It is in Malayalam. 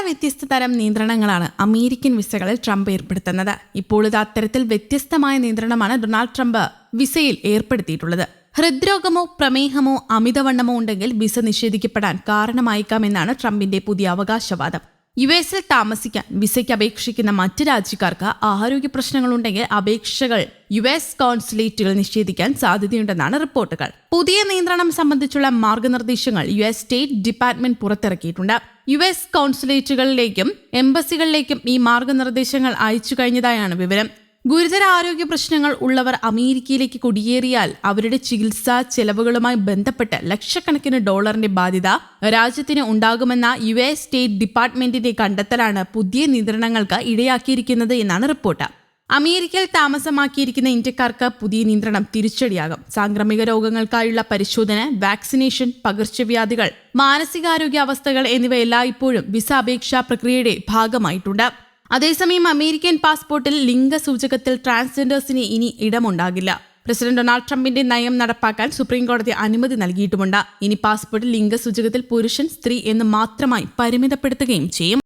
വ്യത്യസ്ത തരം നിയന്ത്രണങ്ങളാണ് അമേരിക്കൻ വിസകളിൽ ട്രംപ് ഏർപ്പെടുത്തുന്നത്. ഇപ്പോൾ ഇത് അത്തരത്തിൽ വ്യത്യസ്തമായ നിയന്ത്രണമാണ് ഡൊണാൾഡ് ട്രംപ് വിസയിൽ ഏർപ്പെടുത്തിയിട്ടുള്ളത്. ഹൃദ്രോഗമോ പ്രമേഹമോ അമിതവണ്ണമോ ഉണ്ടെങ്കിൽ വിസ നിഷേധിക്കപ്പെടാൻ കാരണമായേക്കാമെന്നാണ് ട്രംപിന്റെ പുതിയ അവകാശവാദം. യുഎസിൽ താമസിക്കാൻ വിസയ്ക്ക് അപേക്ഷിക്കുന്ന മറ്റ് രാജ്യക്കാർക്ക് ആരോഗ്യ പ്രശ്നങ്ങളുണ്ടെങ്കിൽ അപേക്ഷകൾ യുഎസ് കോൺസുലേറ്റുകൾ നിഷേധിക്കാൻ സാധ്യതയുണ്ടെന്നാണ് റിപ്പോർട്ടുകൾ. പുതിയ നിയന്ത്രണം സംബന്ധിച്ചുള്ള മാർഗനിർദ്ദേശങ്ങൾ യുഎസ് സ്റ്റേറ്റ് ഡിപ്പാർട്ട്മെന്റ് പുറത്തിറക്കിയിട്ടുണ്ട്. യുഎസ് കോൺസുലേറ്റുകളിലേക്കും എംബസികളിലേക്കും ഈ മാർഗനിർദ്ദേശങ്ങൾ അയച്ചു കഴിഞ്ഞതായാണ് വിവരം. ഗുരുതര ആരോഗ്യ പ്രശ്നങ്ങൾ ഉള്ളവർ അമേരിക്കയിലേക്ക് കുടിയേറിയാൽ അവരുടെ ചികിത്സാ ചെലവുകളുമായി ബന്ധപ്പെട്ട് ലക്ഷക്കണക്കിന് ഡോളറിന്റെ ബാധ്യത രാജ്യത്തിന് ഉണ്ടാകുമെന്ന യുഎസ് സ്റ്റേറ്റ് ഡിപ്പാർട്ട്മെന്റിന്റെ കണ്ടെത്തലാണ് പുതിയ നിയന്ത്രണങ്ങൾക്ക് ഇടയാക്കിയിരിക്കുന്നത് എന്നാണ് റിപ്പോർട്ട്. അമേരിക്കയിൽ താമസമാക്കിയിരിക്കുന്ന ഇന്ത്യക്കാർക്ക് പുതിയ നിയന്ത്രണം തിരിച്ചടിയാകും. സാംക്രമിക രോഗങ്ങൾക്കായുള്ള പരിശോധന, വാക്സിനേഷൻ, പകർച്ചവ്യാധികൾ, മാനസികാരോഗ്യാവസ്ഥകൾ എന്നിവയെല്ലാം ഇപ്പോഴും വിസ അപേക്ഷാ പ്രക്രിയയുടെ ഭാഗമായിട്ടുണ്ട്. അതേസമയം അമേരിക്കൻ പാസ്പോർട്ടിൽ ലിംഗസൂചകത്തിൽ ട്രാൻസ്ജെൻഡേഴ്സിന് ഇനി ഇടമുണ്ടാകില്ല. പ്രസിഡന്റ് ഡൊണാൾഡ് ട്രംപിന്റെ നയം നടപ്പാക്കാൻ സുപ്രീംകോടതി അനുമതി നൽകിയിട്ടുമുണ്ട്. ഇനി പാസ്പോർട്ടിൽ ലിംഗസൂചകത്തിൽ പുരുഷൻ, സ്ത്രീ എന്ന് മാത്രമായി പരിമിതപ്പെടുത്തുകയും ചെയ്യും.